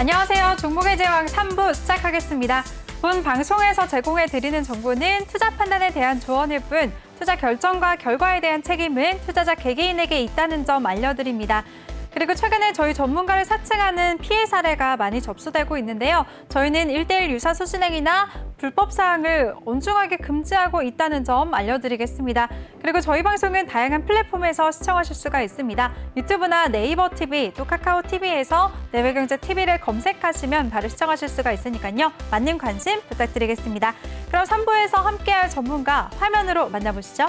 안녕하세요. 종목의 제왕 3부 시작하겠습니다. 본 방송에서 제공해드리는 정보는 투자 판단에 대한 조언일 뿐 투자 결정과 결과에 대한 책임은 투자자 개개인에게 있다는 점 알려드립니다. 그리고 최근에 저희 전문가를 사칭하는 피해 사례가 많이 접수되고 있는데요. 저희는 1:1 유사 수신행위나 불법 사항을 엄중하게 금지하고 있다는 점 알려드리겠습니다. 그리고 저희 방송은 다양한 플랫폼에서 시청하실 수가 있습니다. 유튜브나 네이버 TV, 또 카카오 TV에서 내외경제TV를 검색하시면 바로 시청하실 수가 있으니까요. 많은 관심 부탁드리겠습니다. 그럼 3부에서 함께할 전문가 화면으로 만나보시죠.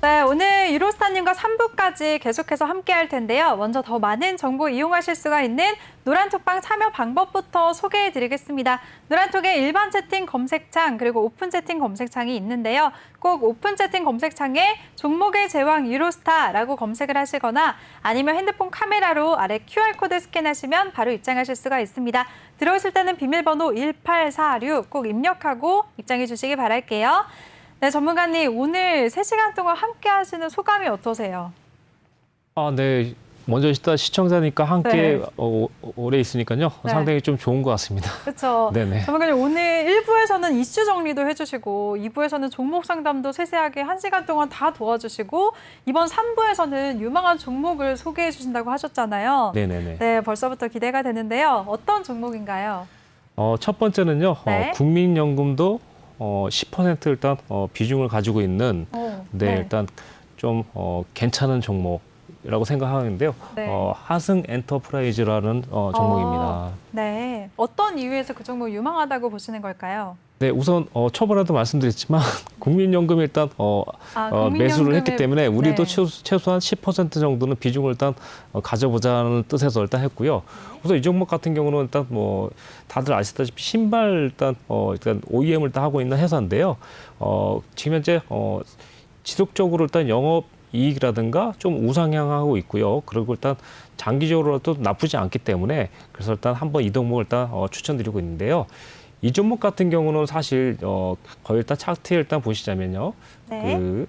네, 오늘 유로스타님과 3부까지 계속해서 함께할 텐데요. 먼저 더 많은 정보 이용하실 수가 있는 노란톡방 참여 방법부터 소개해드리겠습니다. 노란톡에 일반 채팅 검색창 그리고 오픈 채팅 검색창이 있는데요. 꼭 오픈 채팅 검색창에 종목의 제왕 유로스타라고 검색을 하시거나 아니면 핸드폰 카메라로 아래 QR코드 스캔하시면 바로 입장하실 수가 있습니다. 들어오실 때는 비밀번호 1846 꼭 입력하고 입장해 주시기 바랄게요. 네, 전문가님, 오늘 3시간 동안 함께 하시는 소감이 어떠세요? 네. 먼저 일단 시청자니까 함께 오래 있으니까요. 네. 상당히 좀 좋은 것 같습니다. 그렇죠. 네네. 전문가님, 오늘 1부에서는 이슈 정리도 해주시고 2부에서는 종목 상담도 세세하게 1시간 동안 다 도와주시고 이번 3부에서는 유망한 종목을 소개해 주신다고 하셨잖아요. 네네네. 네, 벌써부터 기대가 되는데요. 어떤 종목인가요? 첫 번째는요. 네. 국민연금도 10% 일단 비중을 가지고 있는 네. 일단 좀 괜찮은 종목이라고 생각하는데요. 네. 하승 엔터프라이즈라는 종목입니다. 네. 어떤 이유에서 그 종목 유망하다고 보시는 걸까요? 네, 우선 초반에도 말씀드렸지만 국민연금이 일단 매수를 했기 때문에 우리도 네. 최소한 10% 정도는 비중을 일단 가져보자는 뜻에서 일단 했고요. 우선 이 종목 같은 경우는 일단 다들 아시다시피 신발 일단 OEM을 일단 하고 있는 회사인데요. 지금 현재 지속적으로 일단 영업 이익이라든가 좀 우상향하고 있고요. 그리고 일단 장기적으로도 나쁘지 않기 때문에 그래서 일단 한번 이 종목을 일단 추천드리고 있는데요. 이 종목 같은 경우는 사실 거의 일단 차트에 일단 보시자면요. 네.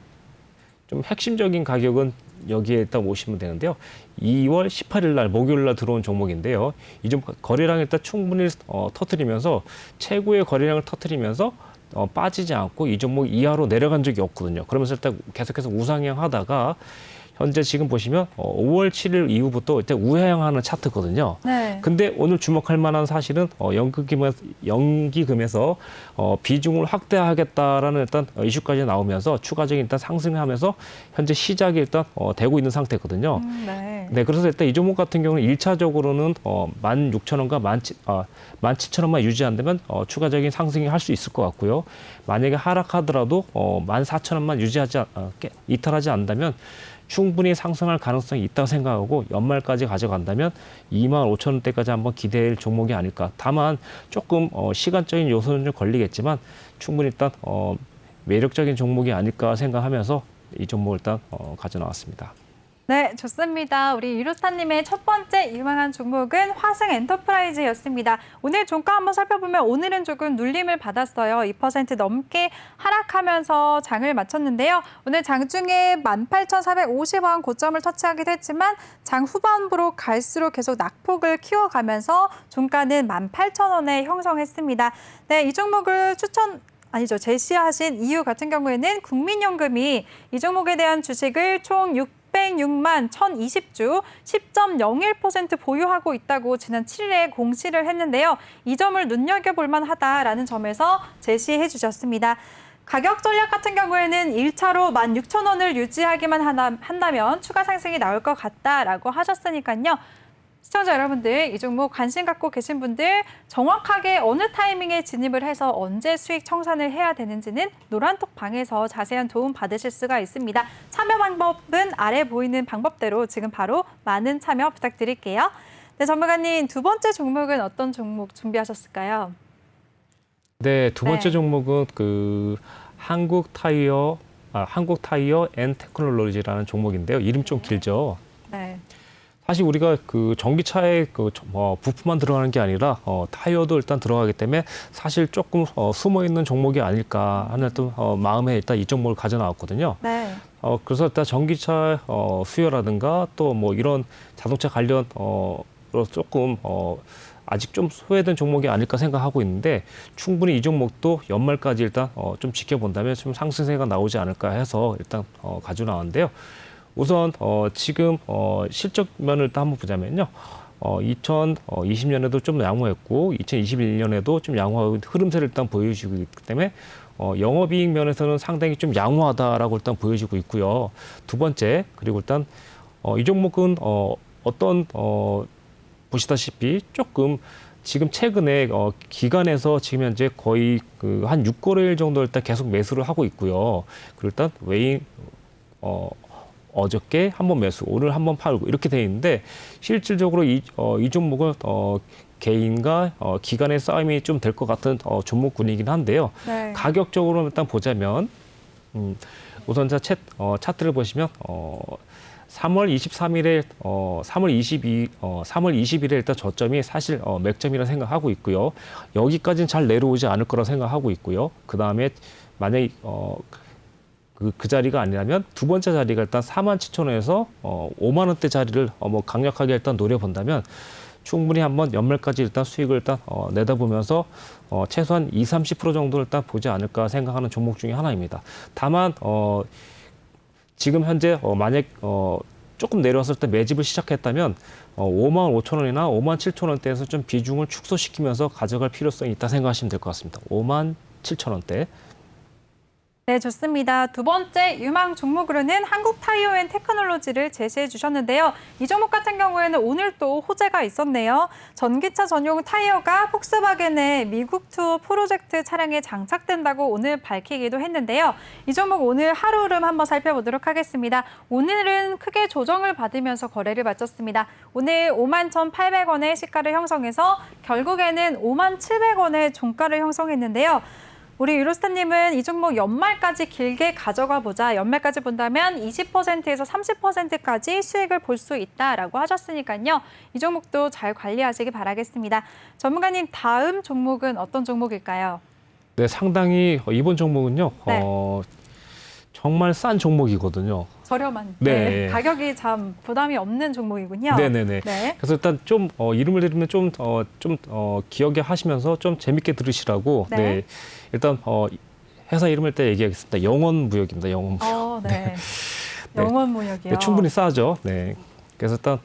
좀 핵심적인 가격은 여기에 일단 오시면 되는데요. 2월 18일 날 목요일 날 들어온 종목인데요. 이 종목 거래량 일단 충분히 터뜨리면서 최고의 거래량을 터뜨리면서 빠지지 않고 이 종목 이하로 내려간 적이 없거든요. 그러면서 일단 계속해서 우상향하다가 현재 지금 보시면 5월 7일 이후부터 일단 우하향하는 차트거든요. 네. 근데 오늘 주목할 만한 사실은 연기금에서 비중을 확대하겠다라는 일단 이슈까지 나오면서 추가적인 일단 상승하면서 현재 시작이 일단 되고 있는 상태거든요. 네. 네, 그래서 일단 이 종목 같은 경우는 1차적으로는 16,000원과 17,000원만 유지한다면 추가적인 상승이 할 수 있을 것 같고요. 만약에 하락하더라도 14,000원만 이탈하지 않는다면 충분히 상승할 가능성이 있다고 생각하고 연말까지 가져간다면 25,000원대까지 한번 기대할 종목이 아닐까. 다만 조금 시간적인 요소는 좀 걸리겠지만 충분히 일단 매력적인 종목이 아닐까 생각하면서 이 종목을 일단 가져나왔습니다. 네, 좋습니다. 우리 유로스타님의 첫 번째 유망한 종목은 화승 엔터프라이즈였습니다. 오늘 종가 한번 살펴보면 오늘은 조금 눌림을 받았어요. 2% 넘게 하락하면서 장을 마쳤는데요. 오늘 장중에 18,450원 고점을 터치하기도 했지만 장 후반부로 갈수록 계속 낙폭을 키워가면서 종가는 18,000원에 형성했습니다. 네, 이 종목을 제시하신 이유 같은 경우에는 국민연금이 이 종목에 대한 주식을 총 606만 1,020주, 10.01% 보유하고 있다고 지난 7일에 공시를 했는데요. 이 점을 눈여겨볼 만하다라는 점에서 제시해 주셨습니다. 가격 전략 같은 경우에는 1차로 16,000원을 유지하기만 한다면 추가 상승이 나올 것 같다라고 하셨으니까요. 시청자 여러분들, 이 종목 관심 갖고 계신 분들 정확하게 어느 타이밍에 진입을 해서 언제 수익 청산을 해야 되는지는 노란톡 방에서 자세한 도움 받으실 수가 있습니다. 참여 방법은 아래 보이는 방법대로 지금 바로 많은 참여 부탁드릴게요. 네, 전문가님, 두 번째 종목은 어떤 종목 준비하셨을까요? 네, 두 번째 종목은 한국 타이어 앤 테크놀로지라는 종목인데요. 이름 좀 길죠. 네. 사실 우리가 그 전기차에 부품만 들어가는 게 아니라 타이어도 일단 들어가기 때문에 사실 조금 숨어 있는 종목이 아닐까 하는 또 마음에 일단 이 종목을 가져 나왔거든요. 네. 그래서 일단 전기차 수요라든가 또 뭐 이런 자동차 관련 조금 아직 좀 소외된 종목이 아닐까 생각하고 있는데 충분히 이 종목도 연말까지 일단 좀 지켜본다면 좀 상승세가 나오지 않을까 해서 일단 가져 나왔는데요. 우선 지금 실적면을 일단 한번 보자면요. 2020년에도 좀 양호했고 2021년에도 좀 양호한 흐름세를 일단 보여주고 있기 때문에 영업이익 면에서는 상당히 좀 양호하다라고 일단 보여지고 있고요. 두 번째, 그리고 일단 이 종목은 어떤 보시다시피 조금 지금 최근에 기간에서 지금 현재 거의 그 한 6거래일 정도 일단 계속 매수를 하고 있고요. 그리고 일단 외인 어저께 한번 매수, 오늘 한번 팔고 이렇게 돼 있는데 실질적으로 이 종목은 개인과 기관의 싸움이 좀 될 것 같은 종목군이긴 한데요. 네. 가격적으로 일단 보자면 우선 차트를 보시면 3월 23일에 3월 20일에 일단 저점이 사실 맥점이라 생각하고 있고요. 여기까지는 잘 내려오지 않을 거라 생각하고 있고요. 그 다음에 만약에 그 자리가 아니라면 두 번째 자리가 일단 47,000원에서 5만 원대 자리를 강력하게 일단 노려본다면 충분히 한번 연말까지 일단 수익을 일단 내다보면서 최소한 20~30% 정도를 일단 보지 않을까 생각하는 종목 중에 하나입니다. 다만 지금 현재 만약 조금 내려왔을 때 매집을 시작했다면 55,000원이나 57,000원대에서 좀 비중을 축소시키면서 가져갈 필요성이 있다 생각하시면 될 것 같습니다. 57,000원대. 네, 좋습니다. 두 번째 유망 종목으로는 한국타이어앤테크놀로지를 제시해 주셨는데요. 이 종목 같은 경우에는 오늘 또 호재가 있었네요. 전기차 전용 타이어가 폭스바겐의 미국 투어 프로젝트 차량에 장착된다고 오늘 밝히기도 했는데요. 이 종목 오늘 하루 흐름 한번 살펴보도록 하겠습니다. 오늘은 크게 조정을 받으면서 거래를 마쳤습니다. 오늘 51,800원의 시가를 형성해서 결국에는 57,700원의 종가를 형성했는데요. 우리 유로스타님은 이 종목 연말까지 길게 가져가 보자. 연말까지 본다면 20%에서 30%까지 수익을 볼 수 있다라고 하셨으니까요. 이 종목도 잘 관리하시기 바라겠습니다. 전문가님, 다음 종목은 어떤 종목일까요? 네, 상당히 이번 종목은요. 네. 정말 싼 종목이거든요. 저렴한. 네. 가격이 참 부담이 없는 종목이군요. 네네네. 네. 그래서 일단 좀 이름을 들으면 좀 기억에 하시면서 좀 재밌게 들으시라고. 네. 네. 일단 회사 이름을 일단 얘기하겠습니다. 영원무역입니다. 영원무역. 네. 네. 영원무역이요. 네, 충분히 싸죠. 네. 그래서 일단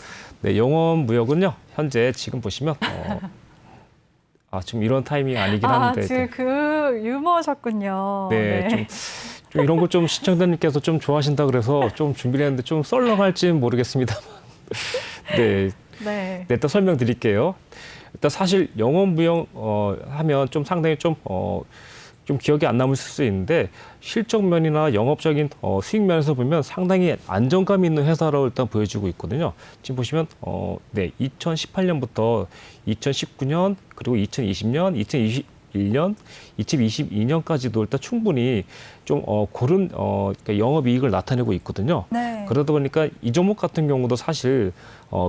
영원무역은요. 현재 지금 보시면 지금 이런 타이밍이 아니긴 한데. 지금 그 유머셨군요. 네. 좀 이런 거 좀 시청자님께서 좀 좋아하신다 그래서 좀 준비를 했는데 좀 썰렁할지는 모르겠습니다만. 네. 네. 일단 설명드릴게요. 일단 사실 영업무역 하면 좀 상당히 좀 기억이 안 남을 수 있는데 실적면이나 영업적인 수익 면에서 보면 상당히 안정감 있는 회사로 일단 보여지고 있거든요. 지금 보시면 2018년부터 2019년 그리고 2020년, 2021년, 2022년까지도 일단 충분히 좀 고른 그러니까 영업이익을 나타내고 있거든요. 네. 그러다 보니까 이 종목 같은 경우도 사실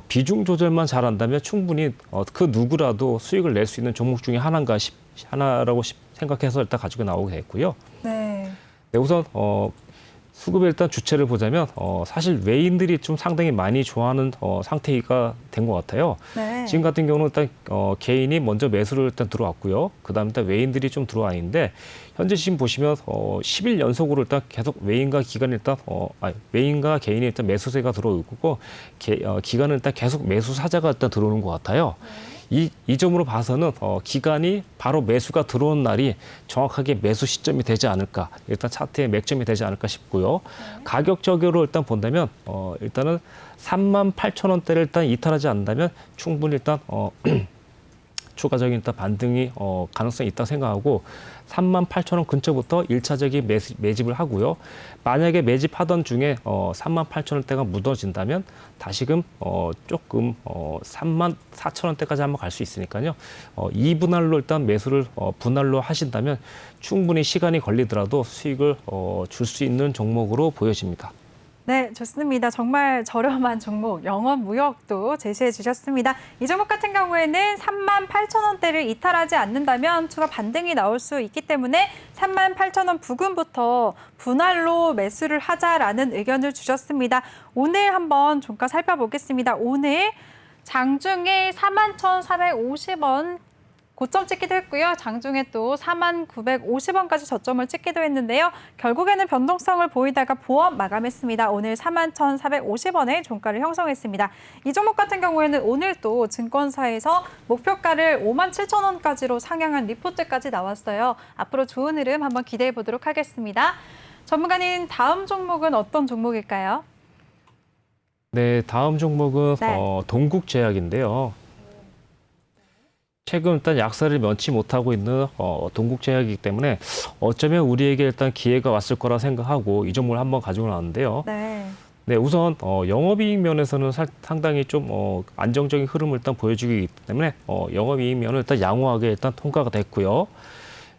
비중 조절만 잘한다면 충분히 그 누구라도 수익을 낼 수 있는 종목 중에 하나라고 생각해서 일단 가지고 나오게 됐고요. 네. 네, 우선 수급의 일단 주체를 보자면 사실 외인들이 좀 상당히 많이 좋아하는 상태가 된 것 같아요. 네. 지금 같은 경우는 일단 개인이 먼저 매수를 일단 들어왔고요. 그다음에 일단 외인들이 좀 들어와 있는데 현재 지금 보시면 10일 연속으로 일단 계속 외인과 기관이 일단 외인과 개인이 일단 매수세가 들어오고 기관은 일단 계속 매수 사자가 일단 들어오는 것 같아요. 이 점으로 봐서는 기간이 바로 매수가 들어온 날이 정확하게 매수 시점이 되지 않을까, 일단 차트의 맥점이 되지 않을까 싶고요. 가격적으로 일단 본다면 일단은 38,000원대를 일단 이탈하지 않는다면 충분히 일단 추가적인 일단 반등이 가능성이 있다고 생각하고 38,000원 근처부터 1차적인 매집을 하고요. 만약에 매집하던 중에 38,000원대가 무너진다면 다시금 조금 34,000원대까지 한번 갈 수 있으니까요. 이 분할로 일단 매수를 분할로 하신다면 충분히 시간이 걸리더라도 수익을 줄 수 있는 종목으로 보여집니다. 네, 좋습니다. 정말 저렴한 종목, 영업무역도 제시해 주셨습니다. 이 종목 같은 경우에는 38,000원대를 이탈하지 않는다면 추가 반등이 나올 수 있기 때문에 38,000원 부근부터 분할로 매수를 하자라는 의견을 주셨습니다. 오늘 한번 종가 살펴보겠습니다. 오늘 장중에 41,450원 고점 찍기도 했고요. 장중에 또 41,950원까지 저점을 찍기도 했는데요. 결국에는 변동성을 보이다가 보합 마감했습니다. 오늘 41,450원의 종가를 형성했습니다. 이 종목 같은 경우에는 오늘 또 증권사에서 목표가를 57,000원까지로 상향한 리포트까지 나왔어요. 앞으로 좋은 흐름 한번 기대해 보도록 하겠습니다. 전문가님, 다음 종목은 어떤 종목일까요? 네, 다음 종목은 네. 동국제약인데요. 최근 일단 약세를 면치 못하고 있는 동국제약이기 때문에 어쩌면 우리에게 일단 기회가 왔을 거라 생각하고 이 종목을 한번 가지고 나왔는데요. 네. 네, 우선 영업이익 면에서는 상당히 좀 안정적인 흐름을 일단 보여주기 때문에 영업이익 면은 일단 양호하게 일단 통과가 됐고요.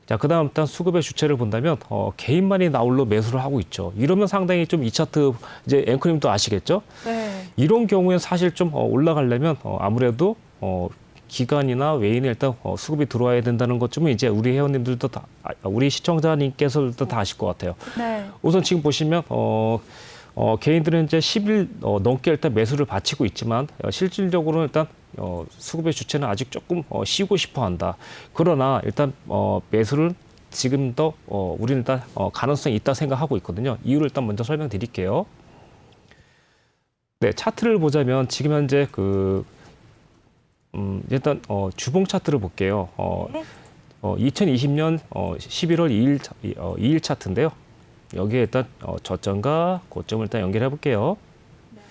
자, 그다음 일단 수급의 주체를 본다면 개인만이 나홀로 매수를 하고 있죠. 이러면 상당히 좀 이 차트 이제 앵커님도 아시겠죠? 네. 이런 경우에 사실 좀 올라가려면 아무래도 기관이나 외인에 일단 수급이 들어와야 된다는 것쯤은 이제 우리 회원님들도 다, 우리 시청자님께서도 다 아실 것 같아요. 네. 우선 지금 보시면 개인들은 이제 10일 넘게 일단 매수를 바치고 있지만 실질적으로는 일단 수급의 주체는 아직 조금 쉬고 싶어 한다. 그러나 일단 매수를 지금 더 우리는 일단 가능성이 있다 생각하고 있거든요. 이유를 일단 먼저 설명드릴게요. 네, 차트를 보자면 지금 현재 일단 주봉 차트를 볼게요. 네. 2020년 11월 2일 차트인데요. 여기에 일단 저점과 고점을 일단 연결해 볼게요.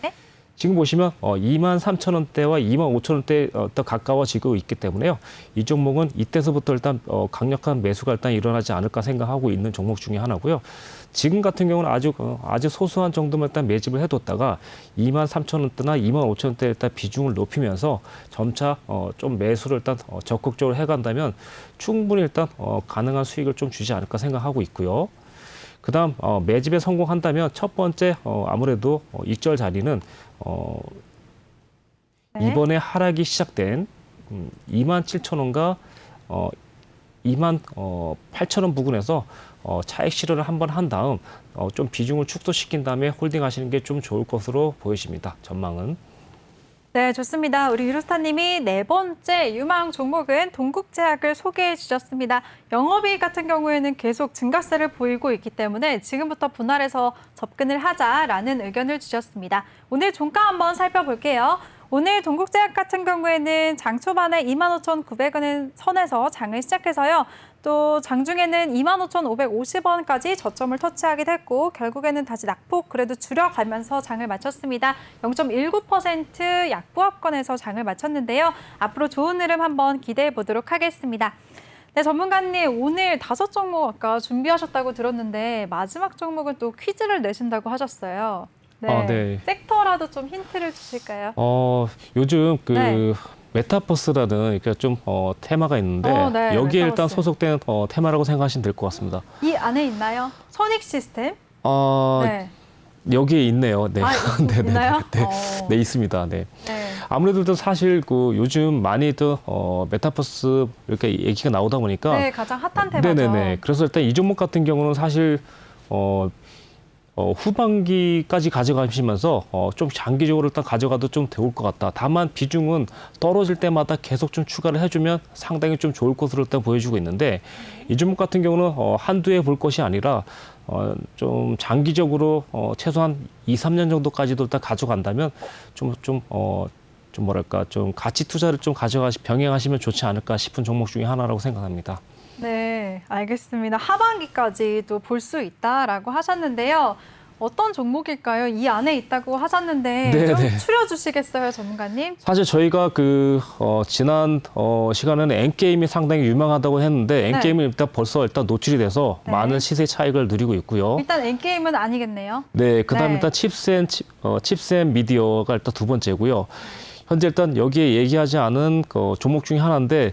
네. 지금 보시면 23,000원대와 25,000원대에 더 가까워지고 있기 때문에요. 이 종목은 이때서부터 일단 강력한 매수가 일단 일어나지 않을까 생각하고 있는 종목 중에 하나고요. 지금 같은 경우는 아주 소소한 정도만 일단 매집을 해뒀다가 23,000원대나 25,000원대 일단 비중을 높이면서 점차 좀 매수를 일단 적극적으로 해간다면 충분히 일단 가능한 수익을 좀 주지 않을까 생각하고 있고요. 그다음 매집에 성공한다면 첫 번째 아무래도 익절 자리는 네. 이번에 하락이 시작된 27,000원과 28,000원 부근에서 차익 실현을 한번 한 다음 좀 비중을 축소시킨 다음에 홀딩하시는 게 좀 좋을 것으로 보여집니다. 전망은. 네, 좋습니다. 우리 유로스타님이 네 번째 유망 종목은 동국제약을 소개해 주셨습니다. 영업이익 같은 경우에는 계속 증가세를 보이고 있기 때문에 지금부터 분할해서 접근을 하자라는 의견을 주셨습니다. 오늘 종가 한번 살펴볼게요. 오늘 동국제약 같은 경우에는 장 초반에 25,900원 선에서 장을 시작해서요. 또 장중에는 25,550원까지 저점을 터치하기도 했고 결국에는 다시 낙폭 그래도 줄여가면서 장을 마쳤습니다. 0.19% 약보합권에서 장을 마쳤는데요. 앞으로 좋은 흐름 한번 기대해 보도록 하겠습니다. 네, 전문가님 오늘 5종목 아까 준비하셨다고 들었는데 마지막 종목은 또 퀴즈를 내신다고 하셨어요. 네. 네. 섹터라도 좀 힌트를 주실까요? 요즘 네. 메타버스라는 그러니까 좀 테마가 있는데 네, 여기에 메타버스. 일단 소속된 테마라고 생각하시면 될 것 같습니다. 이 안에 있나요? 선익 시스템? 네. 여기에 있네요. 네. 있나요? 네. 네, 있습니다. 네. 네. 아무래도 사실 요즘 많이들 메타버스 이렇게 얘기가 나오다 보니까 네, 가장 핫한 테마죠. 네네네. 그래서 일단 이 종목 같은 경우는 사실 후반기까지 가져가시면서 좀 장기적으로 일단 가져가도 좀 좋을 것 같다. 다만 비중은 떨어질 때마다 계속 좀 추가를 해주면 상당히 좀 좋을 것으로 일단 보여주고 있는데 이 종목 같은 경우는 한두 해 볼 것이 아니라 좀 장기적으로 최소한 2, 3년 정도까지도 일단 가져간다면 좀 뭐랄까 좀 가치 투자를 좀 병행하시면 좋지 않을까 싶은 종목 중에 하나라고 생각합니다. 네, 알겠습니다. 하반기까지도 볼 수 있다라고 하셨는데요. 어떤 종목일까요? 이 안에 있다고 하셨는데 네, 좀 네. 추려주시겠어요, 전문가님? 사실 저희가 지난 시간에는 N게임이 상당히 유명하다고 했는데 N게임이 일단 노출이 돼서 네. 많은 시세 차익을 누리고 있고요. 일단 N게임은 아니겠네요. 네, 그다음에 네. 일단 칩센 미디어가 일단 두 번째고요. 현재 일단 여기에 얘기하지 않은 종목 중에 하나인데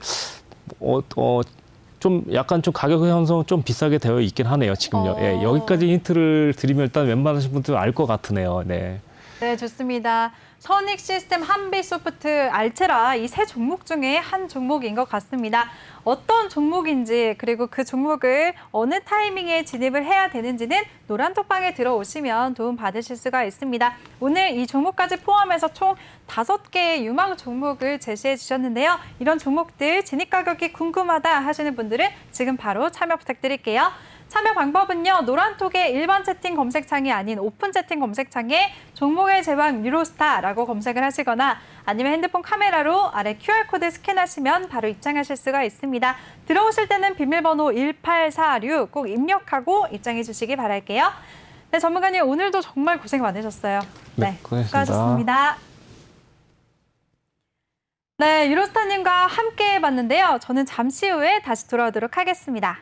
좀 약간 좀 가격 형성은 좀 비싸게 되어 있긴 하네요, 지금요. 예, 여기까지 힌트를 드리면 일단 웬만하신 분들 알 것 같으네요. 네. 네, 좋습니다. 선익 시스템, 한빛소프트, 알테라 이 세 종목 중에 한 종목인 것 같습니다. 어떤 종목인지 그리고 그 종목을 어느 타이밍에 진입을 해야 되는지는 노란톡방에 들어오시면 도움 받으실 수가 있습니다. 오늘 이 종목까지 포함해서 총 5개의 유망 종목을 제시해 주셨는데요. 이런 종목들 진입 가격이 궁금하다 하시는 분들은 지금 바로 참여 부탁드릴게요. 참여 방법은요. 노란톡의 일반 채팅 검색창이 아닌 오픈 채팅 검색창에 종목의 제왕 유로스타라고 검색을 하시거나 아니면 핸드폰 카메라로 아래 QR코드 스캔하시면 바로 입장하실 수가 있습니다. 들어오실 때는 비밀번호 1846 꼭 입력하고 입장해 주시기 바랄게요. 네, 전문가님 오늘도 정말 고생 많으셨어요. 네, 고생하셨습니다. 수고하셨습니다. 네, 유로스타님과 함께 해봤는데요. 저는 잠시 후에 다시 돌아오도록 하겠습니다.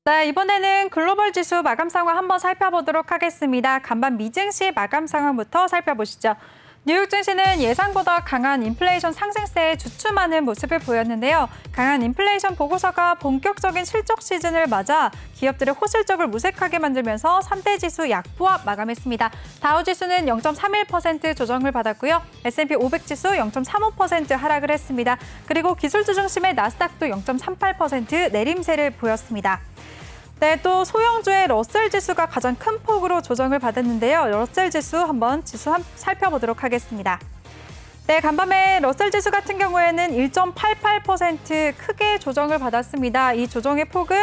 네, 이번에는 글로벌 지수 마감 상황 한번 살펴보도록 하겠습니다. 간밤 미증시 마감 상황부터 살펴보시죠. 뉴욕 증시는 예상보다 강한 인플레이션 상승세에 주춤하는 모습을 보였는데요. 강한 인플레이션 보고서가 본격적인 실적 시즌을 맞아 기업들의 호실적을 무색하게 만들면서 3대 지수 약보합 마감했습니다. 다우 지수는 0.31% 조정을 받았고요. S&P 500 지수 0.35% 하락을 했습니다. 그리고 기술주 중심의 나스닥도 0.38% 내림세를 보였습니다. 네, 또 소형주의 러셀 지수가 가장 큰 폭으로 조정을 받았는데요. 러셀 지수 한번 살펴보도록 하겠습니다. 네, 간밤에 러셀 지수 같은 경우에는 1.88% 크게 조정을 받았습니다. 이 조정의 폭은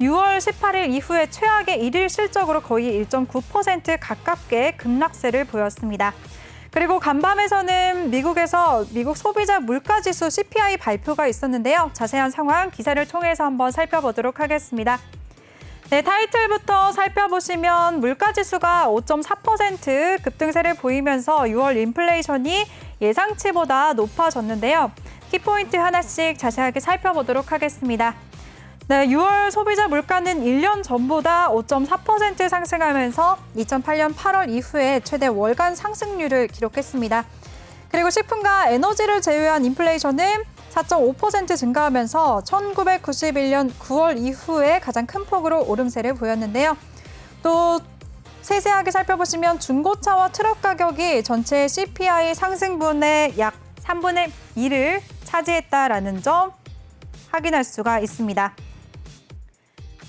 6월 18일 이후에 최악의 1일 실적으로 거의 1.9% 가깝게 급락세를 보였습니다. 그리고 간밤에서는 미국 소비자 물가지수 CPI 발표가 있었는데요. 자세한 상황 기사를 통해서 한번 살펴보도록 하겠습니다. 네, 타이틀부터 살펴보시면 물가지수가 5.4% 급등세를 보이면서 6월 인플레이션이 예상치보다 높아졌는데요. 키포인트 하나씩 자세하게 살펴보도록 하겠습니다. 네, 6월 소비자 물가는 1년 전보다 5.4% 상승하면서 2008년 8월 이후에 최대 월간 상승률을 기록했습니다. 그리고 식품과 에너지를 제외한 인플레이션은 4.5% 증가하면서 1991년 9월 이후에 가장 큰 폭으로 오름세를 보였는데요. 또 세세하게 살펴보시면 중고차와 트럭 가격이 전체 CPI 상승분의 약 3분의 2를 차지했다라는 점 확인할 수가 있습니다.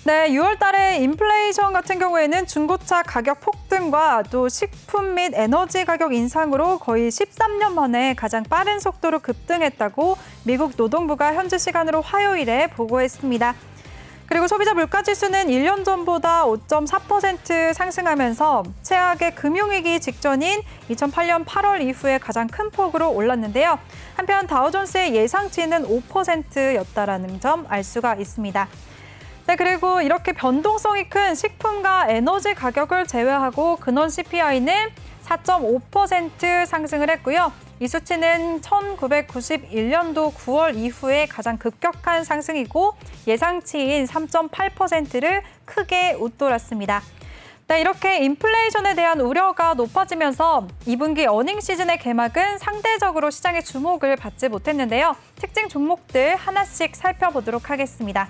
네, 6월 달에 인플레이션 같은 경우에는 중고차 가격 폭등과 또 식품 및 에너지 가격 인상으로 거의 13년 만에 가장 빠른 속도로 급등했다고 미국 노동부가 현지 시간으로 화요일에 보고했습니다. 그리고 소비자 물가지수는 1년 전보다 5.4% 상승하면서 최악의 금융위기 직전인 2008년 8월 이후에 가장 큰 폭으로 올랐는데요. 한편 다우존스의 예상치는 5%였다라는 점 알 수가 있습니다. 네, 그리고 이렇게 변동성이 큰 식품과 에너지 가격을 제외하고 근원 CPI는 4.5% 상승을 했고요. 이 수치는 1991년도 9월 이후에 가장 급격한 상승이고 예상치인 3.8%를 크게 웃돌았습니다. 네, 이렇게 인플레이션에 대한 우려가 높아지면서 2분기 어닝 시즌의 개막은 상대적으로 시장의 주목을 받지 못했는데요. 특징 종목들 하나씩 살펴보도록 하겠습니다.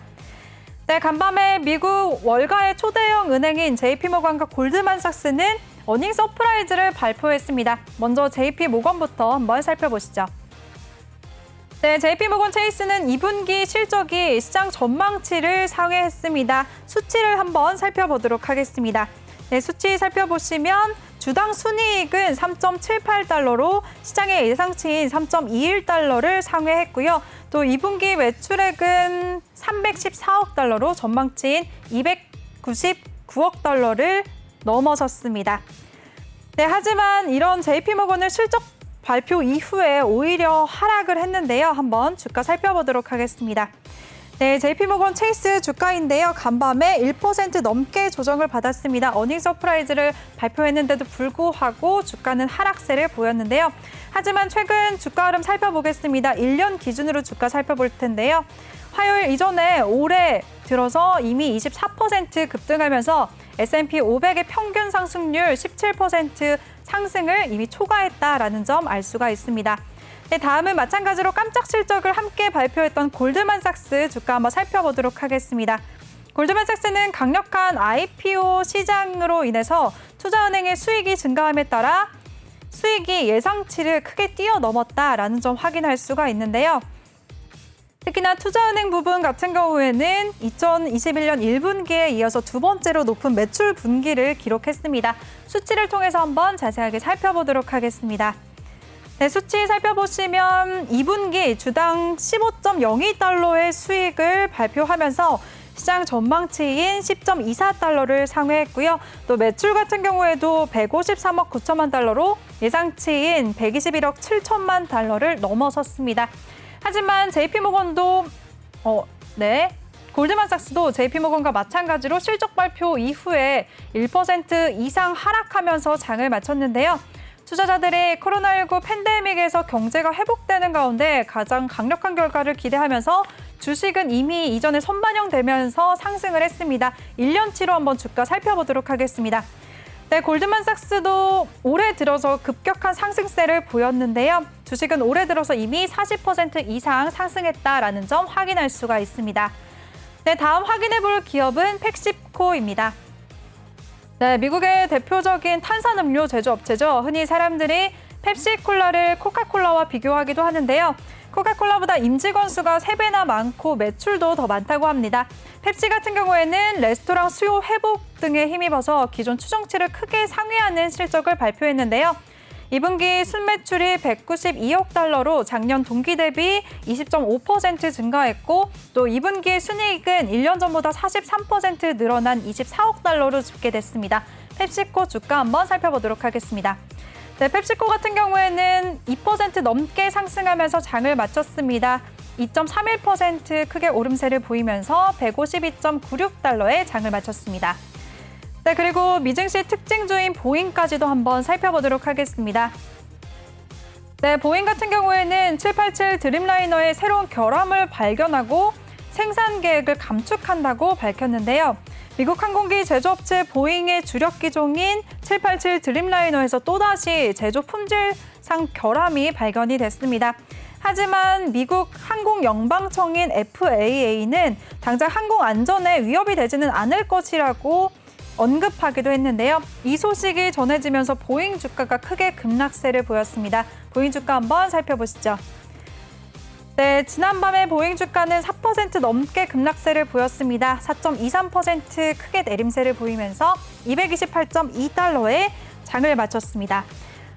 네, 간밤에 미국 월가의 초대형 은행인 JP모건과 골드만삭스는 어닝 서프라이즈를 발표했습니다. 먼저 JP모건부터 한번 살펴보시죠. 네, JP모건 체이스는 2분기 실적이 시장 전망치를 상회했습니다. 수치를 한번 살펴보도록 하겠습니다. 네, 수치 살펴보시면 주당 순이익은 3.78달러로 시장의 예상치인 3.21달러를 상회했고요. 또 2분기 매출액은 314억 달러로 전망치인 299억 달러를 넘어섰습니다. 네, 하지만 이런 JP모건의 실적 발표 이후에 오히려 하락을 했는데요. 한번 주가 살펴보도록 하겠습니다. 네, JP모건 체이스 주가인데요. 간밤에 1% 넘게 조정을 받았습니다. 어닝 서프라이즈를 발표했는데도 불구하고 주가는 하락세를 보였는데요. 하지만 최근 주가 흐름 살펴보겠습니다. 1년 기준으로 주가 살펴볼 텐데요. 화요일 이전에 올해 들어서 이미 24% 급등하면서 S&P 500의 평균 상승률 17% 상승을 이미 초과했다라는 점 알 수가 있습니다. 네, 다음은 마찬가지로 깜짝 실적을 함께 발표했던 골드만삭스 주가 한번 살펴보도록 하겠습니다. 골드만삭스는 강력한 IPO 시장으로 인해서 투자은행의 수익이 증가함에 따라 수익이 예상치를 크게 뛰어넘었다라는 점 확인할 수가 있는데요. 특히나 투자은행 부분 같은 경우에는 2021년 1분기에 이어서 두 번째로 높은 매출 분기를 기록했습니다. 수치를 통해서 한번 자세하게 살펴보도록 하겠습니다. 네, 수치 살펴보시면 2분기 주당 15.02달러의 수익을 발표하면서 시장 전망치인 10.24달러를 상회했고요. 또 매출 같은 경우에도 153억 9천만 달러로 예상치인 121억 7천만 달러를 넘어섰습니다. 하지만 JP모건도 골드만삭스도 JP모건과 마찬가지로 실적 발표 이후에 1% 이상 하락하면서 장을 마쳤는데요. 투자자들이 코로나19 팬데믹에서 경제가 회복되는 가운데 가장 강력한 결과를 기대하면서 주식은 이미 이전에 선반영되면서 상승을 했습니다. 1년치로 한번 주가 살펴보도록 하겠습니다. 네, 골드만삭스도 올해 들어서 급격한 상승세를 보였는데요. 주식은 올해 들어서 이미 40% 이상 상승했다라는 점 확인할 수가 있습니다. 네, 다음 확인해볼 기업은 펩시코입니다. 네, 미국의 대표적인 탄산음료 제조업체죠. 흔히 사람들이 펩시콜라를 코카콜라와 비교하기도 하는데요. 코카콜라보다 임직원 수가 3배나 많고 매출도 더 많다고 합니다. 펩시 같은 경우에는 레스토랑 수요 회복 등에 힘입어서 기존 추정치를 크게 상회하는 실적을 발표했는데요. 2분기 순매출이 192억 달러로 작년 동기 대비 20.5% 증가했고 또 2분기의 순이익은 1년 전보다 43% 늘어난 24억 달러로 집계됐습니다. 펩시코 주가 한번 살펴보도록 하겠습니다. 네, 펩시코 같은 경우에는 2% 넘게 상승하면서 장을 마쳤습니다. 2.31% 크게 오름세를 보이면서 152.96달러에 장을 마쳤습니다. 네, 그리고 미증시 특징주인 보잉까지도 한번 살펴보도록 하겠습니다. 네, 보잉 같은 경우에는 787 드림라이너의 새로운 결함을 발견하고 생산 계획을 감축한다고 밝혔는데요. 미국 항공기 제조업체 보잉의 주력 기종인 787 드림라이너에서 또다시 제조 품질상 결함이 발견이 됐습니다. 하지만 미국 항공연방청인 FAA는 당장 항공 안전에 위협이 되지는 않을 것이라고 언급하기도 했는데요. 이 소식이 전해지면서 보잉 주가가 크게 급락세를 보였습니다. 보잉 주가 한번 살펴보시죠. 네, 지난밤에 보잉 주가는 4% 넘게 급락세를 보였습니다. 4.23% 크게 내림세를 보이면서 228.2달러에 장을 마쳤습니다.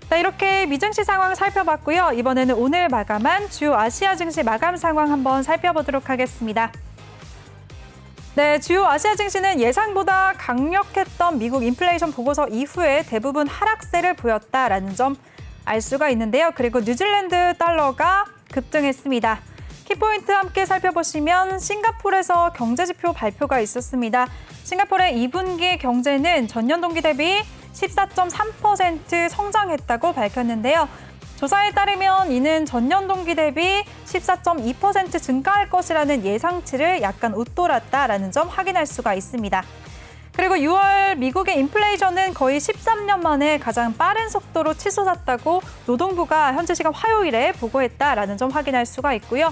네, 이렇게 미증시 상황 살펴봤고요. 이번에는 오늘 마감한 주요 아시아 증시 마감 상황 한번 살펴보도록 하겠습니다. 네, 주요 아시아 증시는 예상보다 강력했던 미국 인플레이션 보고서 이후에 대부분 하락세를 보였다라는 점 알 수가 있는데요. 그리고 뉴질랜드 달러가 급등했습니다. 키포인트 함께 살펴보시면 싱가포르에서 경제지표 발표가 있었습니다. 싱가포르의 2분기 경제는 전년 동기 대비 14.3% 성장했다고 밝혔는데요. 조사에 따르면 이는 전년 동기 대비 14.2% 증가할 것이라는 예상치를 약간 웃돌았다라는 점 확인할 수가 있습니다. 그리고 6월 미국의 인플레이션은 거의 13년 만에 가장 빠른 속도로 치솟았다고 노동부가 현지 시간 화요일에 보고했다라는 점 확인할 수가 있고요.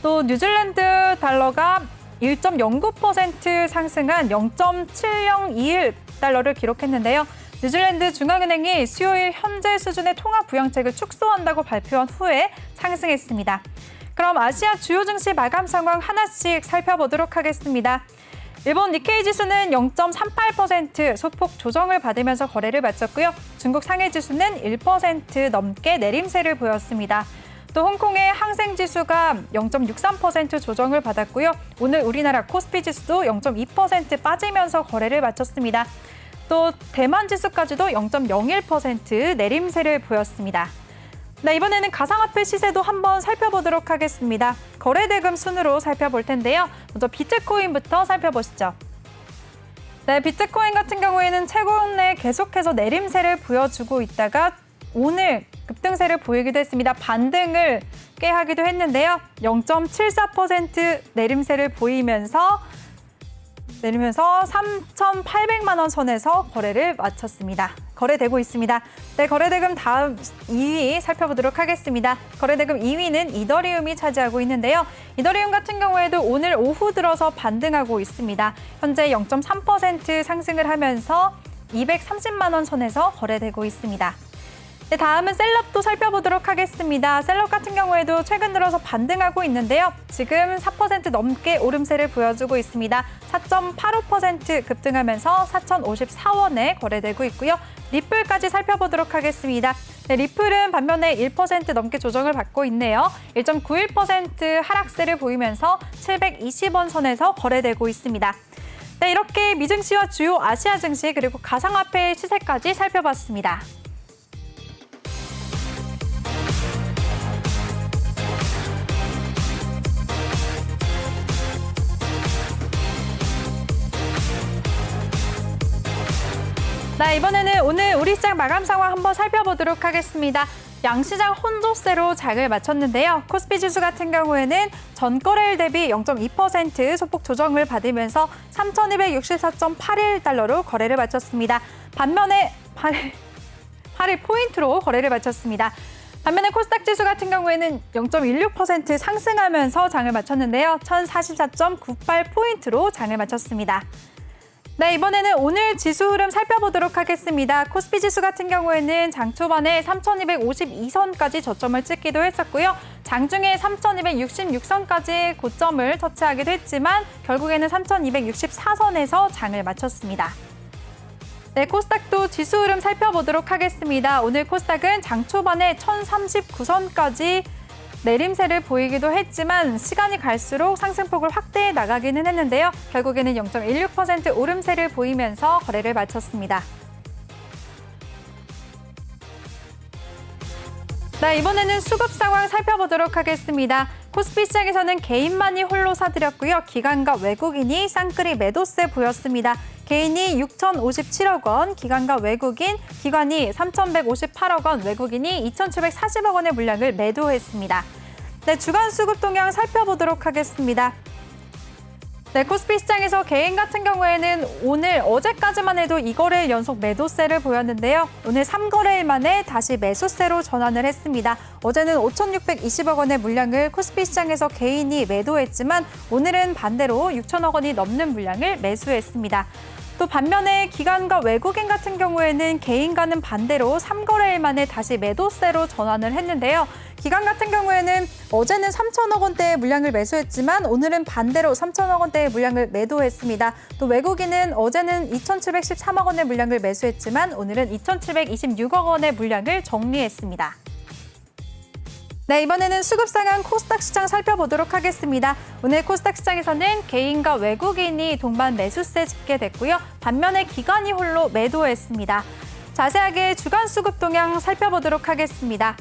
또 뉴질랜드 달러가 1.09% 상승한 0.7021달러를 기록했는데요. 뉴질랜드 중앙은행이 수요일 현재 수준의 통화 부양책을 축소한다고 발표한 후에 상승했습니다. 그럼 아시아 주요 증시 마감 상황 하나씩 살펴보도록 하겠습니다. 일본 니케이 지수는 0.38% 소폭 조정을 받으면서 거래를 마쳤고요. 중국 상해 지수는 1% 넘게 내림세를 보였습니다. 또 홍콩의 항생 지수가 0.63% 조정을 받았고요. 오늘 우리나라 코스피 지수도 0.2% 빠지면서 거래를 마쳤습니다. 또 대만 지수까지도 0.01% 내림세를 보였습니다. 네, 이번에는 가상화폐 시세도 한번 살펴보도록 하겠습니다. 거래대금 순으로 살펴볼 텐데요. 먼저 비트코인부터 살펴보시죠. 네, 비트코인 같은 경우에는 최근에 계속해서 내림세를 보여주고 있다가 오늘 급등세를 보이기도 했습니다. 반등을 꽤 하기도 했는데요. 0.74% 내림세를 보이면서 3,800만 원 선에서 거래를 마쳤습니다. 거래되고 있습니다. 네, 거래대금 다음 2위 살펴보도록 하겠습니다. 거래대금 2위는 이더리움이 차지하고 있는데요. 이더리움 같은 경우에도 오늘 오후 들어서 반등하고 있습니다. 현재 0.3% 상승을 하면서 230만 원 선에서 거래되고 있습니다. 네, 다음은 셀럽도 살펴보도록 하겠습니다. 셀럽 같은 경우에도 최근 들어서 반등하고 있는데요. 지금 4% 넘게 오름세를 보여주고 있습니다. 4.85% 급등하면서 4,054원에 거래되고 있고요. 리플까지 살펴보도록 하겠습니다. 네, 리플은 반면에 1% 넘게 조정을 받고 있네요. 1.91% 하락세를 보이면서 720원 선에서 거래되고 있습니다. 네, 이렇게 미증시와 주요 아시아 증시 그리고 가상화폐 시세까지 살펴봤습니다. 네, 이번에는 오늘 우리 시장 마감 상황 한번 살펴보도록 하겠습니다. 양시장 혼조세로 장을 마쳤는데요. 코스피 지수 같은 경우에는 전 거래일 대비 0.2% 소폭 조정을 받으면서 3,264.81달러로 거래를 마쳤습니다. 반면에 8일 포인트로 거래를 마쳤습니다. 반면에 코스닥 지수 같은 경우에는 0.16% 상승하면서 장을 마쳤는데요. 1,044.98포인트로 장을 마쳤습니다. 네, 이번에는 오늘 지수 흐름 살펴보도록 하겠습니다. 코스피 지수 같은 경우에는 장 초반에 3,252선까지 저점을 찍기도 했었고요. 장중에 3,266선까지 고점을 터치하기도 했지만 결국에는 3,264선에서 장을 마쳤습니다. 네, 코스닥도 지수 흐름 살펴보도록 하겠습니다. 오늘 코스닥은 장 초반에 1,039선까지 내림세를 보이기도 했지만 시간이 갈수록 상승폭을 확대해 나가기는 했는데요. 결국에는 0.16% 오름세를 보이면서 거래를 마쳤습니다. 네, 이번에는 수급 상황 살펴보도록 하겠습니다. 코스피 시장에서는 개인만이 홀로 사들였고요. 기관과 외국인이 쌍끌이 매도세 보였습니다. 개인이 6,057억 원, 기관과 외국인, 기관이 3,158억 원, 외국인이 2,740억 원의 물량을 매도했습니다. 네, 주간 수급 동향 살펴보도록 하겠습니다. 네, 코스피 시장에서 개인 같은 경우에는 오늘 어제까지만 해도 2거래일 연속 매도세를 보였는데요. 오늘 3거래일 만에 다시 매수세로 전환을 했습니다. 어제는 5,620억 원의 물량을 코스피 시장에서 개인이 매도했지만 오늘은 반대로 6천억 원이 넘는 물량을 매수했습니다. 또 반면에 기관과 외국인 같은 경우에는 개인과는 반대로 3거래일 만에 다시 매도세로 전환을 했는데요. 기관 같은 경우에는 어제는 3천억 원대의 물량을 매수했지만 오늘은 반대로 3천억 원대의 물량을 매도했습니다. 또 외국인은 어제는 2,713억 원의 물량을 매수했지만 오늘은 2,726억 원의 물량을 정리했습니다. 네, 이번에는 수급 상황 코스닥 시장 살펴보도록 하겠습니다. 오늘 코스닥 시장에서는 개인과 외국인이 동반 매수세 집계됐고요. 반면에 기관이 홀로 매도했습니다. 자세하게 주간 수급 동향 살펴보도록 하겠습니다.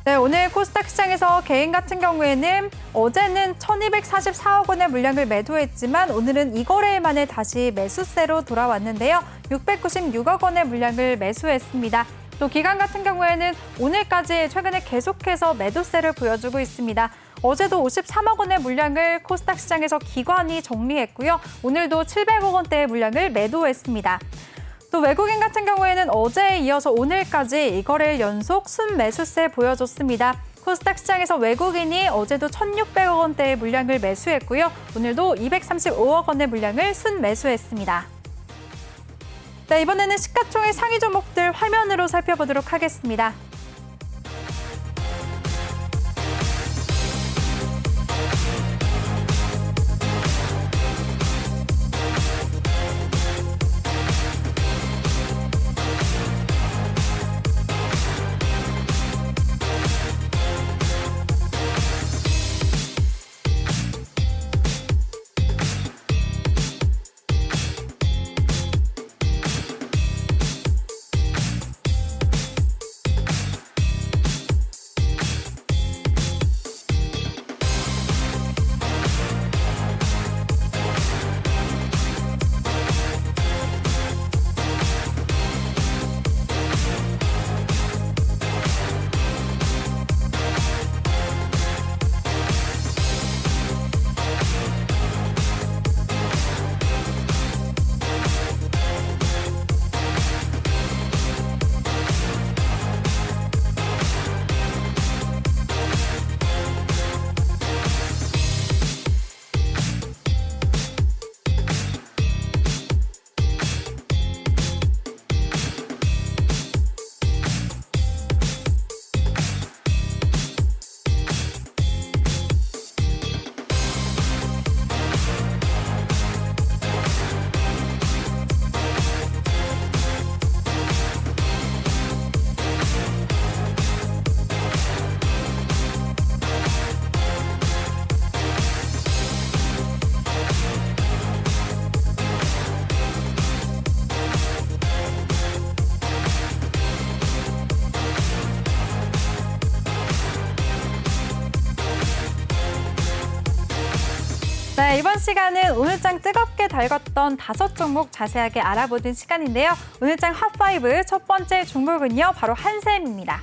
네, 오늘 코스닥 시장에서 개인 같은 경우에는 어제는 1,244억 원의 물량을 매도했지만 오늘은 2거래일 만에 다시 매수세로 돌아왔는데요. 696억 원의 물량을 매수했습니다. 또 기관 같은 경우에는 오늘까지 최근에 계속해서 매도세를 보여주고 있습니다. 어제도 53억 원의 물량을 코스닥 시장에서 기관이 정리했고요. 오늘도 700억 원대의 물량을 매도했습니다. 또 외국인 같은 경우에는 어제에 이어서 오늘까지 이거래일 연속 순매수세 보여줬습니다. 코스닥 시장에서 외국인이 어제도 1,600억 원대의 물량을 매수했고요. 오늘도 235억 원의 물량을 순매수했습니다. 네, 이번에는 시가총액 상위 종목들 화면으로 살펴보도록 하겠습니다. 네, 이번 시간은 오늘장 뜨겁게 달궜던 5종목 자세하게 알아보는 시간인데요. 오늘장 핫5 첫 번째 종목은요, 바로 한샘입니다.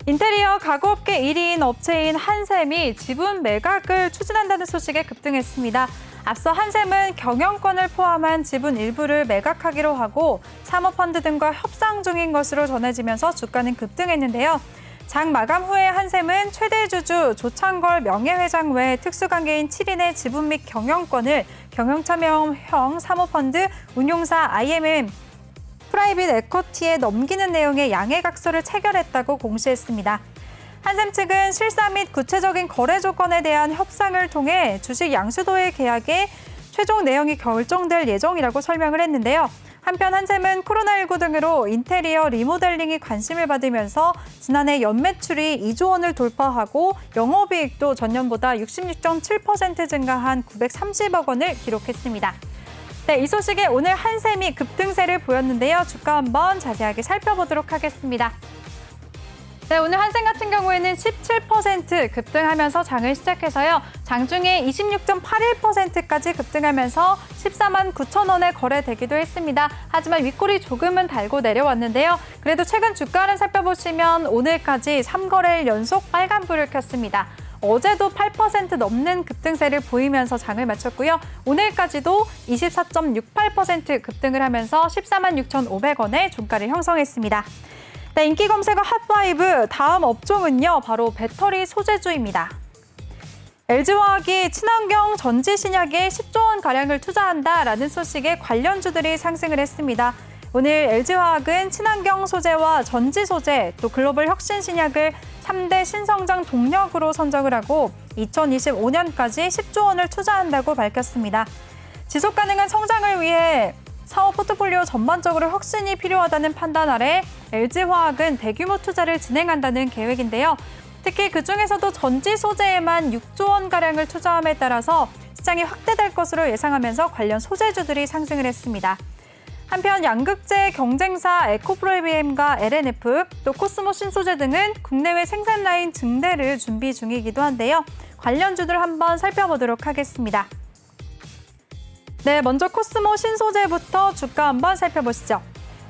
인테리어 가구업계 1위인 업체인 한샘이 지분 매각을 추진한다는 소식에 급등했습니다. 앞서 한샘은 경영권을 포함한 지분 일부를 매각하기로 하고 사모펀드 등과 협상 중인 것으로 전해지면서 주가는 급등했는데요. 장 마감 후에 한샘은 최대 주주 조창걸 명예회장 외 특수관계인 7인의 지분 및 경영권을 경영참여형 사모펀드 운용사 IMM 프라이빗 에쿼티에 넘기는 내용의 양해각서를 체결했다고 공시했습니다. 한샘 측은 실사 및 구체적인 거래 조건에 대한 협상을 통해 주식 양수도의 계약의 최종 내용이 결정될 예정이라고 설명을 했는데요. 한편 한샘은 코로나19 등으로 인테리어 리모델링이 관심을 받으면서 지난해 연매출이 2조 원을 돌파하고 영업이익도 전년보다 66.7% 증가한 930억 원을 기록했습니다. 네, 이 소식에 오늘 한샘이 급등세를 보였는데요. 주가 한번 자세하게 살펴보도록 하겠습니다. 네, 오늘 한샘 같은 경우에는 17% 급등하면서 장을 시작해서요. 장중에 26.81%까지 급등하면서 14만 9천 원에 거래되기도 했습니다. 하지만 윗골이 조금은 달고 내려왔는데요. 그래도 최근 주가를 살펴보시면 오늘까지 3거래일 연속 빨간불을 켰습니다. 어제도 8% 넘는 급등세를 보이면서 장을 마쳤고요. 오늘까지도 24.68% 급등을 하면서 14만 6,500원의 종가를 형성했습니다. 네, 인기 검색어 핫5 다음 업종은요, 바로 배터리 소재주입니다. LG화학이 친환경 전지 신약에 10조 원가량을 투자한다라는 소식에 관련주들이 상승을 했습니다. 오늘 LG화학은 친환경 소재와 전지 소재, 또 글로벌 혁신 신약을 3대 신성장 동력으로 선정을 하고 2025년까지 10조 원을 투자한다고 밝혔습니다. 지속 가능한 성장을 위해 사업 포트폴리오 전반적으로 혁신이 필요하다는 판단 아래 LG화학은 대규모 투자를 진행한다는 계획인데요. 특히 그중에서도 전지 소재에만 6조 원가량을 투자함에 따라서 시장이 확대될 것으로 예상하면서 관련 소재주들이 상승을 했습니다. 한편 양극재 경쟁사 에코프로비엠과 LNF, 또 코스모 신소재 등은 국내외 생산 라인 증대를 준비 중이기도 한데요. 관련주들 한번 살펴보도록 하겠습니다. 네, 먼저 코스모 신소재부터 주가 한번 살펴보시죠.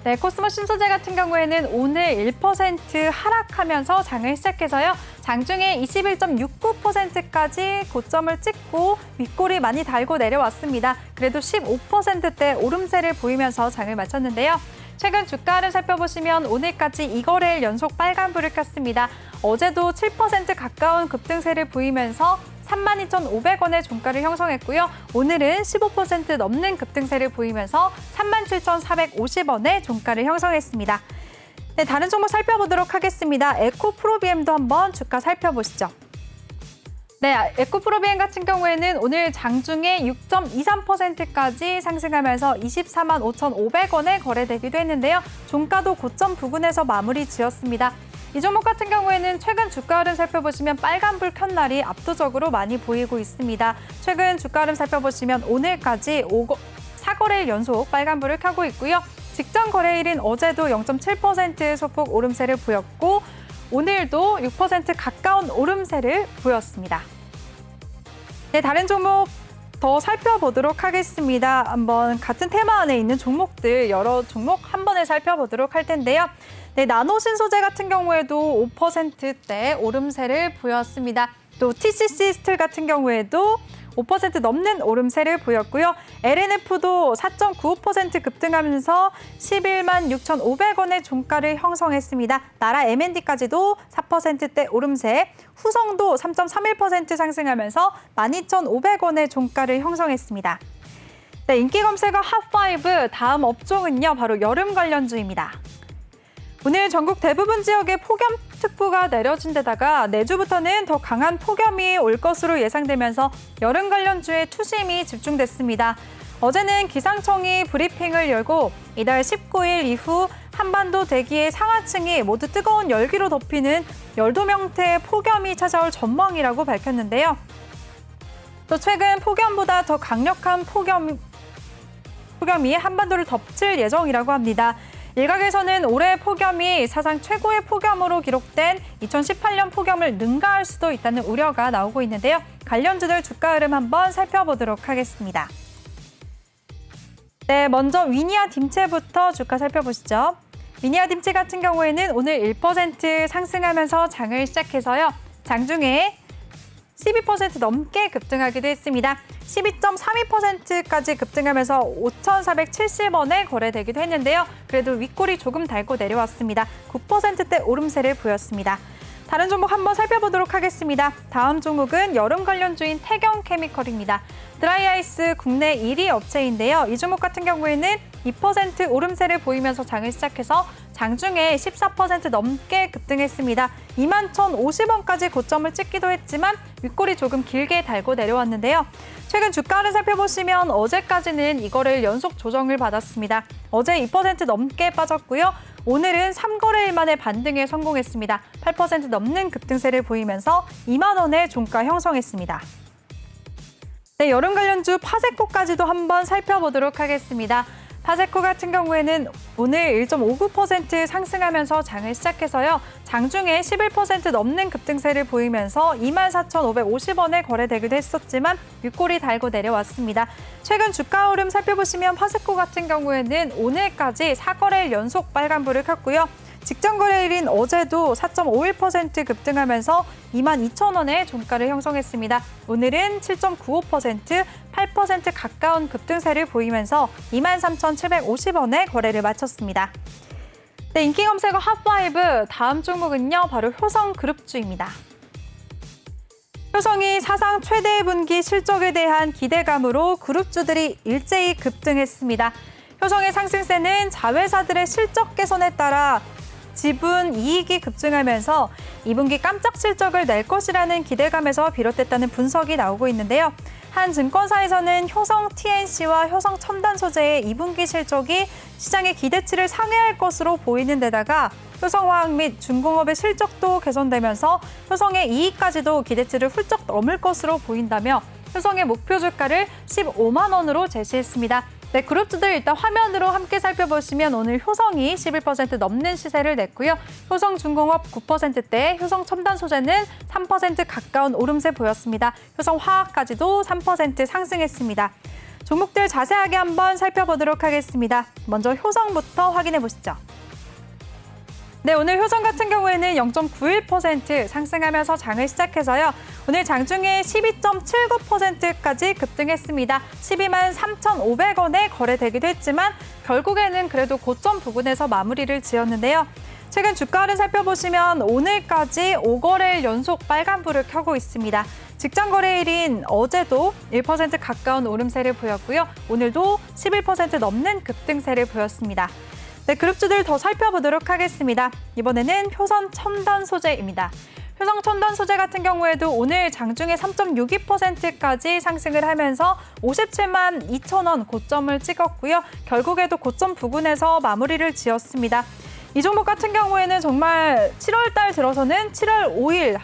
네, 코스모 신소재 같은 경우에는 오늘 1% 하락하면서 장을 시작해서요. 장중에 21.69%까지 고점을 찍고 윗골이 많이 달고 내려왔습니다. 그래도 15%대 오름세를 보이면서 장을 마쳤는데요. 최근 주가를 살펴보시면 오늘까지 2거래일 연속 빨간불을 켰습니다. 어제도 7% 가까운 급등세를 보이면서 32,500원의 종가를 형성했고요. 오늘은 15% 넘는 급등세를 보이면서 37,450원의 종가를 형성했습니다. 네, 다른 종목 살펴보도록 하겠습니다. 에코프로비엠도 한번 주가 살펴보시죠. 네, 에코프로비엠 같은 경우에는 오늘 장중에 6.23%까지 상승하면서 24만 5,500원에 거래되기도 했는데요. 종가도 고점 부근에서 마무리 지었습니다. 이 종목 같은 경우에는 최근 주가 흐름 살펴보시면 빨간불 켠 날이 압도적으로 많이 보이고 있습니다. 최근 주가 흐름 살펴보시면 오늘까지 4거래일 연속 빨간불을 켜고 있고요. 직전 거래일인 어제도 0.7% 소폭 오름세를 보였고 오늘도 6% 가까운 오름세를 보였습니다. 네, 다른 종목 더 살펴보도록 하겠습니다. 한번 같은 테마 안에 있는 종목들 여러 종목 한 번에 살펴보도록 할 텐데요. 네, 나노신소재 같은 경우에도 5%대 오름세를 보였습니다. 또 TCC 스틸 같은 경우에도 5% 넘는 오름세를 보였고요. LNF도 4.95% 급등하면서 11만 6,500원의 종가를 형성했습니다. 나라 M&D까지도 4%대 오름세, 후성도 3.31% 상승하면서 12,500원의 종가를 형성했습니다. 네, 인기 검색어 핫5 다음 업종은요, 바로 여름 관련주입니다. 오늘 전국 대부분 지역에 폭염특보가 내려진 데다가 내주부터는 더 강한 폭염이 올 것으로 예상되면서 여름 관련주에 투심이 집중됐습니다. 어제는 기상청이 브리핑을 열고 이달 19일 이후 한반도 대기의 상하층이 모두 뜨거운 열기로 덮이는 열도 형태의 폭염이 찾아올 전망이라고 밝혔는데요. 또 최근 폭염보다 더 강력한 폭염이 한반도를 덮칠 예정이라고 합니다. 일각에서는 올해 폭염이 사상 최고의 폭염으로 기록된 2018년 폭염을 능가할 수도 있다는 우려가 나오고 있는데요. 관련주들 주가 흐름 한번 살펴보도록 하겠습니다. 네, 먼저 위니아 딤체부터 주가 살펴보시죠. 위니아 딤체 같은 경우에는 오늘 1% 상승하면서 장을 시작해서요. 장중에 12% 넘게 급등하기도 했습니다. 12.32%까지 급등하면서 5,470원에 거래되기도 했는데요. 그래도 윗골이 조금 달고 내려왔습니다. 9%대 오름세를 보였습니다. 다른 종목 한번 살펴보도록 하겠습니다. 다음 종목은 여름 관련주인 태경케미컬입니다. 드라이아이스 국내 1위 업체인데요. 이 종목 같은 경우에는 2% 오름세를 보이면서 장을 시작해서 장중에 14% 넘게 급등했습니다. 21,050원까지 고점을 찍기도 했지만 윗골이 조금 길게 달고 내려왔는데요. 최근 주가를 살펴보시면 어제까지는 이거를 연속 조정을 받았습니다. 어제 2% 넘게 빠졌고요. 오늘은 3거래일 만에 반등에 성공했습니다. 8% 넘는 급등세를 보이면서 2만 원의 종가 형성했습니다. 네, 여름 관련주 파세코까지도 한번 살펴보도록 하겠습니다. 파세코 같은 경우에는 오늘 1.59% 상승하면서 장을 시작해서요. 장중에 11% 넘는 급등세를 보이면서 24,550원에 거래되기도 했었지만 윗골이 달고 내려왔습니다. 최근 주가 흐름 살펴보시면 파세코 같은 경우에는 오늘까지 4거래일 연속 빨간불을 켰고요. 직전 거래일인 어제도 4.51% 급등하면서 22,000원의 종가를 형성했습니다. 오늘은 7.95%, 8% 가까운 급등세를 보이면서 23,750원에 거래를 마쳤습니다. 네, 인기 검색어 핫5 다음 종목은요, 바로 효성그룹주입니다. 효성이 사상 최대 분기 실적에 대한 기대감으로 그룹주들이 일제히 급등했습니다. 효성의 상승세는 자회사들의 실적 개선에 따라 지분 이익이 급증하면서 2분기 깜짝 실적을 낼 것이라는 기대감에서 비롯됐다는 분석이 나오고 있는데요. 한 증권사에서는 효성 TNC와 효성 첨단소재의 2분기 실적이 시장의 기대치를 상회할 것으로 보이는 데다가 효성화학 및 중공업의 실적도 개선되면서 효성의 이익까지도 기대치를 훌쩍 넘을 것으로 보인다며 효성의 목표 주가를 15만 원으로 제시했습니다. 네, 그룹주들 일단 화면으로 함께 살펴보시면 오늘 효성이 11% 넘는 시세를 냈고요. 효성중공업 9%대, 효성첨단소재는 3% 가까운 오름세 보였습니다. 효성화학까지도 3% 상승했습니다. 종목들 자세하게 한번 살펴보도록 하겠습니다. 먼저 효성부터 확인해 보시죠. 네, 오늘 효성 같은 경우에는 0.91% 상승하면서 장을 시작해서요. 오늘 장중에 12.79%까지 급등했습니다. 12만 3,500원에 거래되기도 했지만 결국에는 그래도 고점 부근에서 마무리를 지었는데요. 최근 주가를 살펴보시면 오늘까지 5거래일 연속 빨간불을 켜고 있습니다. 직전 거래일인 어제도 1% 가까운 오름세를 보였고요. 오늘도 11% 넘는 급등세를 보였습니다. 네, 그룹주들 더 살펴보도록 하겠습니다. 이번에는 효성 첨단 소재입니다. 효성 첨단 소재 같은 경우에도 오늘 장중에 3.62%까지 상승을 하면서 57만 2천 원 고점을 찍었고요. 결국에도 고점 부근에서 마무리를 지었습니다. 이 종목 같은 경우에는 정말 7월 달 들어서는 7월 5일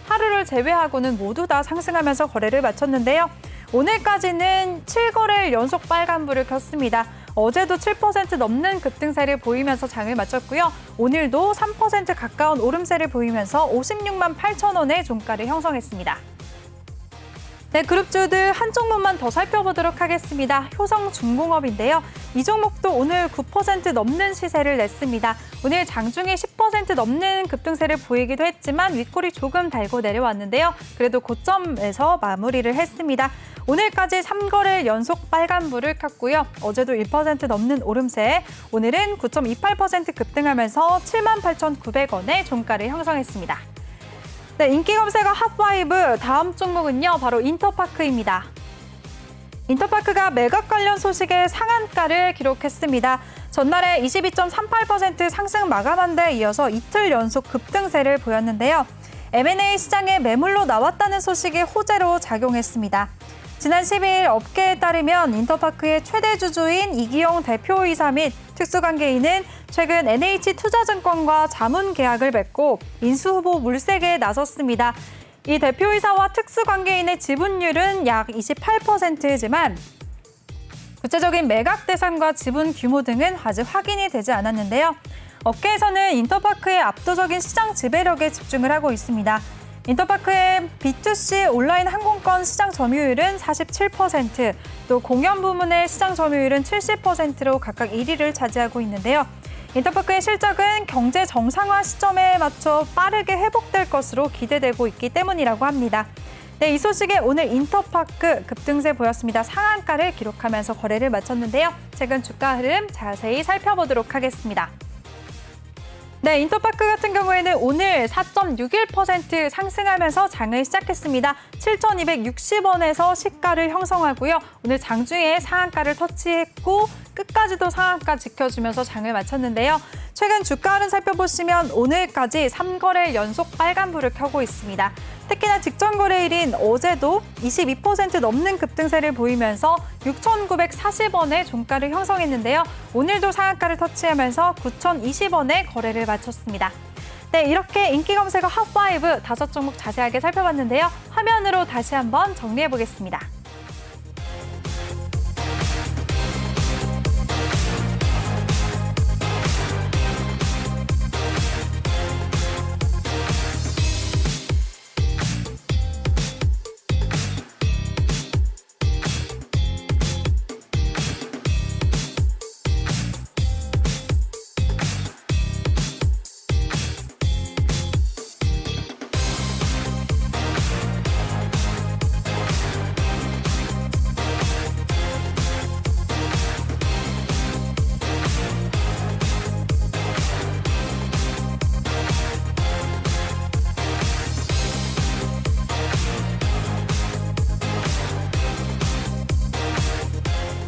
하루를 제외하고는 모두 다 상승하면서 거래를 마쳤는데요. 오늘까지는 7거래일 연속 빨간불을 켰습니다. 어제도 7% 넘는 급등세를 보이면서 장을 마쳤고요. 오늘도 3% 가까운 오름세를 보이면서 56만 8천 원의 종가를 형성했습니다. 네, 그룹주들 한 종목만 더 살펴보도록 하겠습니다. 효성중공업인데요. 이 종목도 오늘 9% 넘는 시세를 냈습니다. 오늘 장중에 10% 넘는 급등세를 보이기도 했지만 윗골이 조금 달고 내려왔는데요. 그래도 고점에서 마무리를 했습니다. 오늘까지 3거래일 연속 빨간불을 켰고요. 어제도 1% 넘는 오름세, 오늘은 9.28% 급등하면서 78,900원의 종가를 형성했습니다. 네, 인기 검색어 핫5 다음 종목은요, 바로 인터파크입니다. 인터파크가 매각 관련 소식에 상한가를 기록했습니다. 전날에 22.38% 상승 마감한 데 이어서 이틀 연속 급등세를 보였는데요. M&A 시장에 매물로 나왔다는 소식이 호재로 작용했습니다. 지난 10일 업계에 따르면 인터파크의 최대 주주인 이기용 대표이사 및 특수관계인은 최근 NH투자증권과 자문 계약을 맺고 인수후보 물색에 나섰습니다. 이 대표이사와 특수관계인의 지분율은 약 28%지만 구체적인 매각 대상과 지분 규모 등은 아직 확인이 되지 않았는데요. 업계에서는 인터파크의 압도적인 시장 지배력에 집중을 하고 있습니다. 인터파크의 B2C 온라인 항공권 시장 점유율은 47%, 또 공연 부문의 시장 점유율은 70%로 각각 1위를 차지하고 있는데요. 인터파크의 실적은 경제 정상화 시점에 맞춰 빠르게 회복될 것으로 기대되고 있기 때문이라고 합니다. 네, 이 소식에 오늘 인터파크 급등세 보였습니다. 상한가를 기록하면서 거래를 마쳤는데요. 최근 주가 흐름 자세히 살펴보도록 하겠습니다. 네, 인터파크 같은 경우에는 오늘 4.61% 상승하면서 장을 시작했습니다. 7,260원에서 시가를 형성하고요. 오늘 장중에 상한가를 터치했고 끝까지도 상한가 지켜주면서 장을 마쳤는데요. 최근 주가 흐름 살펴보시면 오늘까지 3거래일 연속 빨간불을 켜고 있습니다. 특히나 직전 거래일인 어제도 22% 넘는 급등세를 보이면서 6,940원의 종가를 형성했는데요. 오늘도 상한가를 터치하면서 9,020원의 거래를 마쳤습니다. 네, 이렇게 인기 검색어 핫5 5종목 자세하게 살펴봤는데요. 화면으로 다시 한번 정리해 보겠습니다.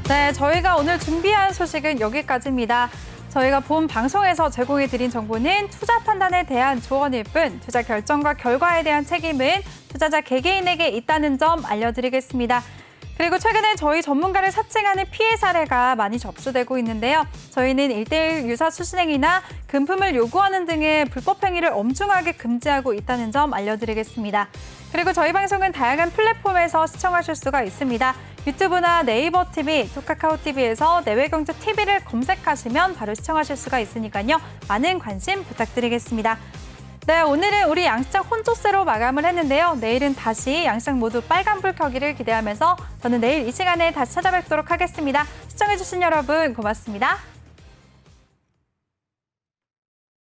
네, 저희가 오늘 준비한 소식은 여기까지입니다. 저희가 본 방송에서 제공해드린 정보는 투자 판단에 대한 조언일 뿐 투자 결정과 결과에 대한 책임은 투자자 개개인에게 있다는 점 알려드리겠습니다. 그리고 최근에 저희 전문가를 사칭하는 피해 사례가 많이 접수되고 있는데요. 저희는 1:1 유사 수신행위나 금품을 요구하는 등의 불법 행위를 엄중하게 금지하고 있다는 점 알려드리겠습니다. 그리고 저희 방송은 다양한 플랫폼에서 시청하실 수가 있습니다. 유튜브나 네이버 TV, 또 카카오 TV에서 내외경제 TV를 검색하시면 바로 시청하실 수가 있으니까요. 많은 관심 부탁드리겠습니다. 네, 오늘은 우리 양시장 혼조세로 마감을 했는데요. 내일은 다시 양시장 모두 빨간불 켜기를 기대하면서 저는 내일 이 시간에 다시 찾아뵙도록 하겠습니다. 시청해주신 여러분 고맙습니다.